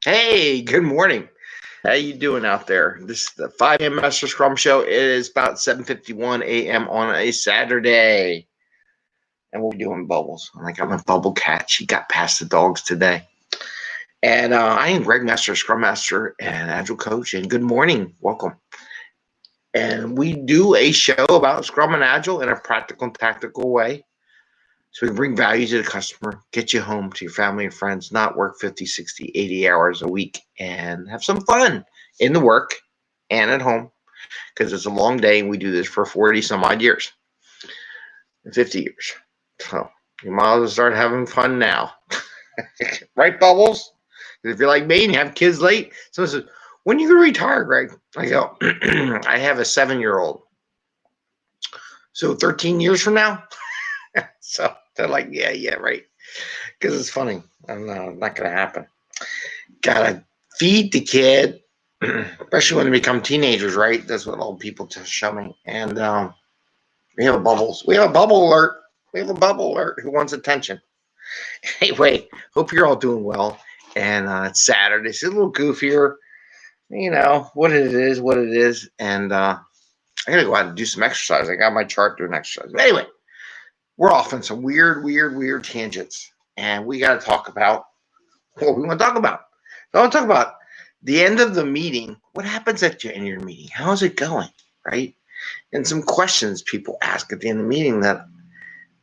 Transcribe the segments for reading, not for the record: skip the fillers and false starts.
Hey, good morning. How you doing out there? This is the 5 a.m. Mester Scrum Show. It is about 7:51 a.m. on a Saturday. And we're doing bubbles. I got my bubble cat. She got past the dogs today. And I am Greg Mester, Scrum Master and Agile Coach. And good morning. Welcome. And we do a show about Scrum and Agile in a practical and tactical way. So we can bring value to the customer, get you home to your family and friends, not work 50, 60, 80 hours a week, and have some fun in the work and at home, because it's a long day, and we do this for 40 some odd years, 50 years. So you might as well start having fun now. Right, Bubbles? If you're like me and you have kids late, someone says, when are you going to retire, Greg? I go, I have a 7-year-old. So 13 years from now? So they're like, yeah, right. Because it's funny. I'm not going to happen. Got to feed the kid, especially when they become teenagers, right? That's what old people show me. And we have bubbles. We have a bubble alert. Who wants attention? Anyway, hope you're all doing well. And it's Saturday. It's a little goofier. You know, what it is. And I got to go out and do some exercise. I got my chart doing exercise. But anyway. We're off on some weird tangents, and we got to talk about what we want to talk about. I want to talk about the end of the meeting. What happens at the end of your meeting? How's it going, right? And some questions people ask at the end of the meeting that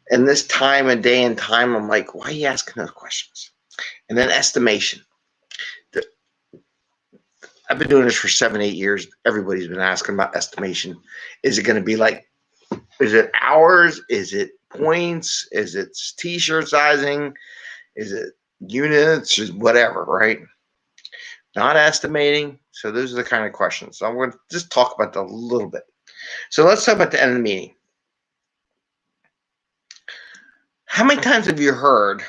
in this time and day and time, I'm like, why are you asking those questions? And then estimation. I've been doing this for 7-8 years. Everybody's been asking about estimation. Is it going to be like, is it hours? Is it points? Is it t-shirt sizing? Is it units? Whatever, right? Not estimating. So those are the kind of questions. So I'm going to just talk about that a little bit. So let's talk about the end of the meeting. How many times have you heard,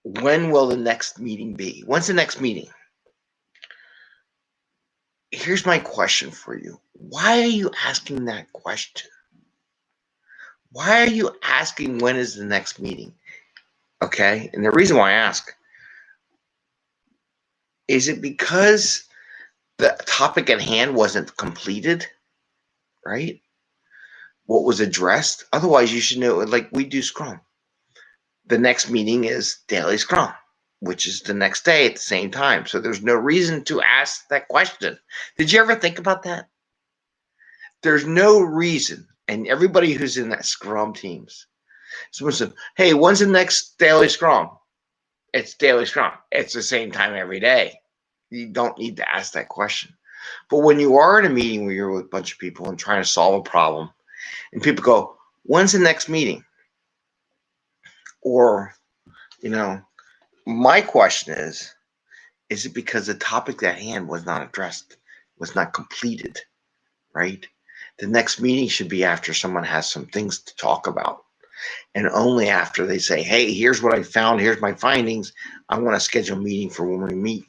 when will the next meeting be? When's the next meeting? Here's my question for you. Why are you asking that question? Why are you asking when is the next meeting? Okay, and the reason why I ask, is it because the topic at hand wasn't completed, right? What was addressed? Otherwise, you should know, like we do Scrum. The next meeting is daily Scrum, which is the next day at the same time. So there's no reason to ask that question. Did you ever think about that? There's no reason. And everybody who's in that Scrum teams, someone said, hey, when's the next daily Scrum? It's daily Scrum. It's the same time every day. You don't need to ask that question. But when you are in a meeting where you're with a bunch of people and trying to solve a problem, and people go, when's the next meeting? Or, my question is it because the topic at hand was not addressed, was not completed, right? The next meeting should be after someone has some things to talk about. And only after they say, hey, here's what I found, here's my findings, I want to schedule a meeting for when we meet.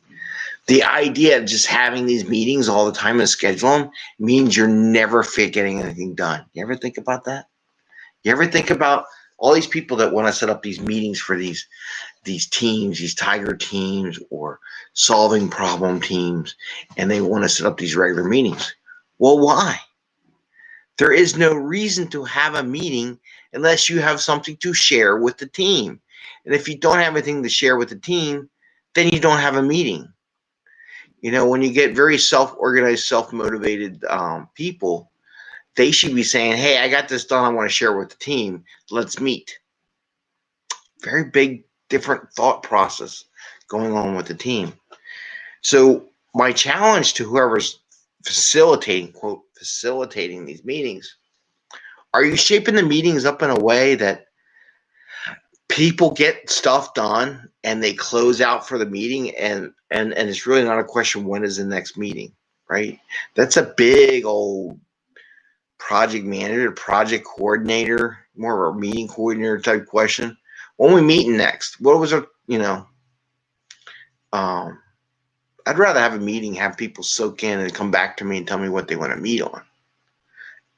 The idea of just having these meetings all the time and schedule them means you're never getting anything done. You ever think about that? You ever think about all these people that want to set up these meetings for these teams, these tiger teams or solving problem teams, and they want to set up these regular meetings? Well, why? There is no reason to have a meeting unless you have something to share with the team. And if you don't have anything to share with the team, then you don't have a meeting. When you get very self-organized, self-motivated people, they should be saying, hey, I got this done. I want to share with the team. Let's meet. Very big, different thought process going on with the team. So my challenge to whoever's facilitating, quote, facilitating these meetings, are you shaping the meetings up in a way that people get stuff done and they close out for the meeting and it's really not a question, when is the next meeting, right? That's a big old project manager, project coordinator, more of a meeting coordinator type question. When we meeting next? What was it, I'd rather have a meeting, have people soak in and come back to me and tell me what they want to meet on.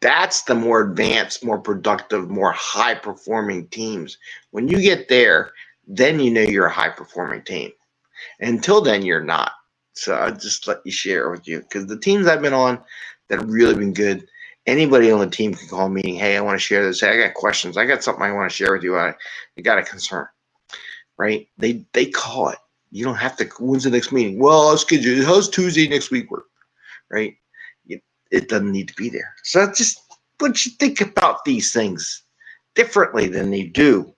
That's the more advanced, more productive, more high-performing teams. When you get there, then you know you're a high-performing team. Until then, you're not. So I'll just let you share with you, because the teams I've been on that have really been good, anybody on the team can call me, hey, I want to share this. Hey, I got questions. I got something I want to share with you. I got a concern, right? They call it. You don't have to, when's the next meeting? Well, I'll schedule it. How's Tuesday next week work, right? It doesn't need to be there. So just let you think about these things differently than they do.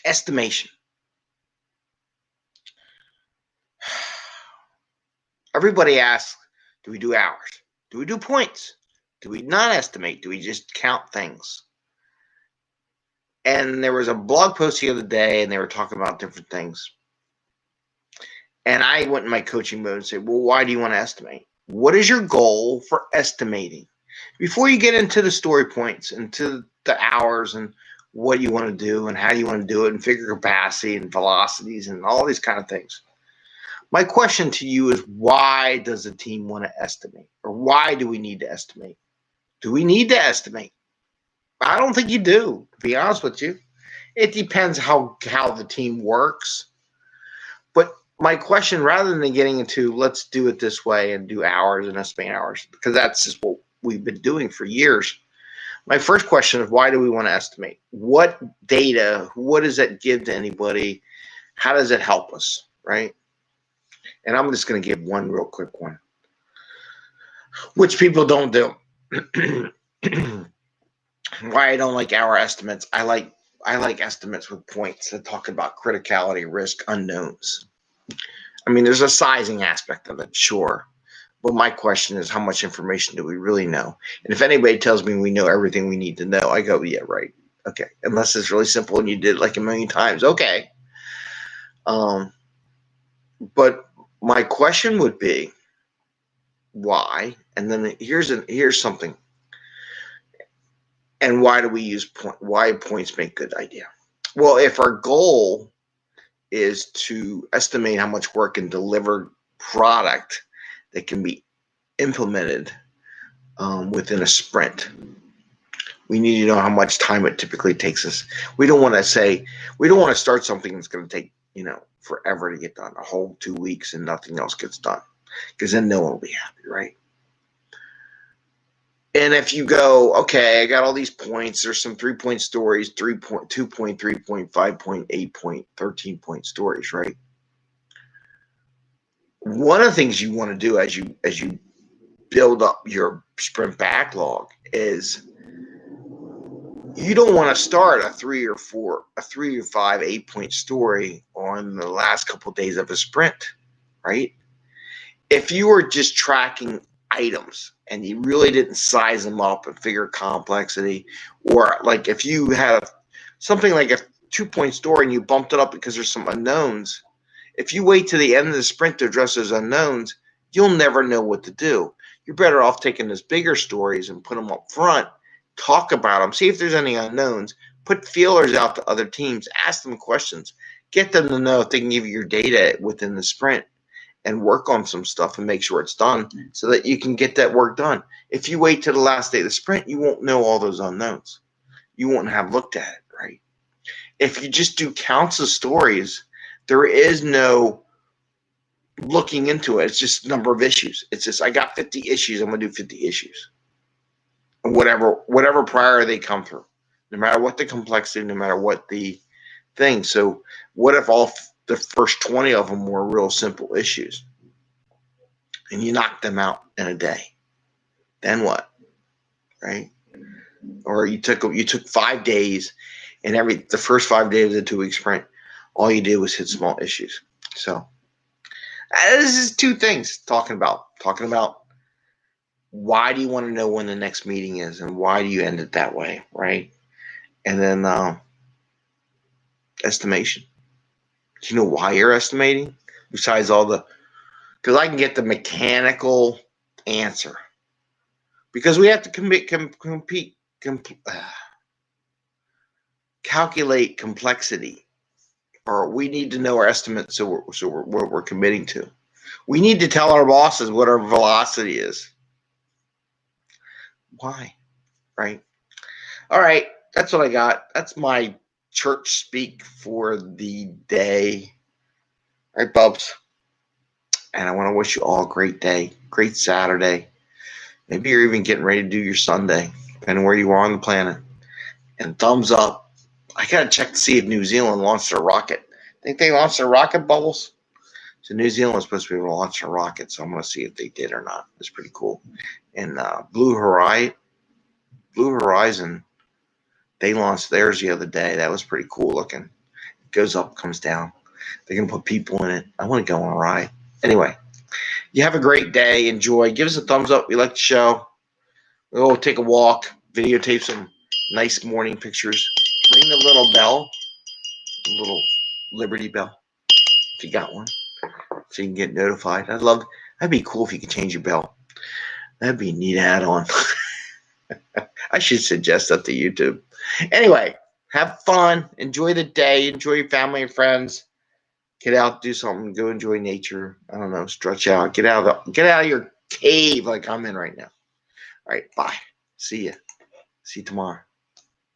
Estimation. Everybody asks, do we do hours? Do we do points? Do we not estimate? Do we just count things? And there was a blog post the other day, and they were talking about different things. And I went in my coaching mode and said, well, why do you want to estimate? What is your goal for estimating? Before you get into the story points, into the hours and what you want to do and how you want to do it and figure capacity and velocities and all these kind of things. My question to you is, why does the team want to estimate? Or why do we need to estimate? Do we need to estimate? I don't think you do, to be honest with you. It depends how the team works. But my question, rather than getting into let's do it this way and do hours and estimate hours, because that's just what we've been doing for years. My first question is, why do we want to estimate? What data, what does that give to anybody? How does it help us, right? And I'm just going to give one real quick one, which people don't do. Why I don't like hour estimates. I like estimates with points that talk about criticality, risk, unknowns. I mean, there's a sizing aspect of it, sure. But my question is, how much information do we really know? And if anybody tells me we know everything we need to know, I go, yeah, right. Okay. Unless it's really simple and you did it like a million times. Okay. But my question would be, why? And then here's something. And why do we use why points make good idea? Well, if our goal is to estimate how much work and deliver product that can be implemented within a sprint, we need to know how much time it typically takes us. We don't want to start something that's going to take, forever to get done, a whole 2 weeks and nothing else gets done, because then no one will be happy, right? And if you go, okay, I got all these points, there's some 3-point stories, 3-point, 2-point, 3-point, 5-point, 8-point, 13-point stories, right? One of the things you want to do as you build up your sprint backlog is you don't want to start a 3 or 5, 8-point story on the last couple of days of a sprint, right? If you were just tracking items and you really didn't size them up and figure complexity, or like if you had something like a 2-point story and you bumped it up because there's some unknowns, if you wait to the end of the sprint to address those unknowns, you'll never know what to do. You're better off taking those bigger stories and put them up front, talk about them, see if there's any unknowns, put feelers out to other teams, ask them questions, get them to know if they can give you your data within the sprint, and work on some stuff and make sure it's done so that you can get that work done. If you wait till the last day of the sprint, you won't know all those unknowns. You won't have looked at it, right? If you just do counts of stories, there is no looking into it. It's just number of issues. It's just, I got 50 issues. I'm going to do 50 issues. And whatever prior they come through, no matter what the complexity, no matter what the thing. So what if all the first 20 of them were real simple issues and you knocked them out in a day? Then what, right? Or you took 5 days and the first 5 days of the 2-week sprint, all you did was hit small issues. So this is 2 things talking about why do you want to know when the next meeting is and why do you end it that way, right? And then estimation. Do you know why you're estimating? Besides because I can get the mechanical answer. Because we have to calculate complexity, or we need to know our estimates so what we're committing to. We need to tell our bosses what our velocity is. Why? Right? All right. That's what I got. That's my church speak for the day. All right, Bubs. And I want to wish you all a great day, great Saturday. Maybe you're even getting ready to do your Sunday, depending where you are on the planet. And thumbs up. I got to check to see if New Zealand launched their rocket. Think they launched their rocket, Bubbles? So New Zealand was supposed to be able to launch a rocket, so I'm going to see if they did or not. It's pretty cool. And Blue Horizon, they launched theirs the other day. That was pretty cool looking. It goes up, comes down. They're going to put people in it. I want to go on a ride. Anyway, you have a great day. Enjoy. Give us a thumbs up. We like the show. We'll take a walk, videotape some nice morning pictures. Ring the little bell, little Liberty bell, if you got one, so you can get notified. That'd be cool if you could change your bell. That'd be a neat add-on. I should suggest that to YouTube. Anyway, have fun. Enjoy the day. Enjoy your family and friends. Get out, do something. Go enjoy nature. I don't know. Stretch out. Get out of your cave like I'm in right now. All right. Bye. See ya. See you tomorrow.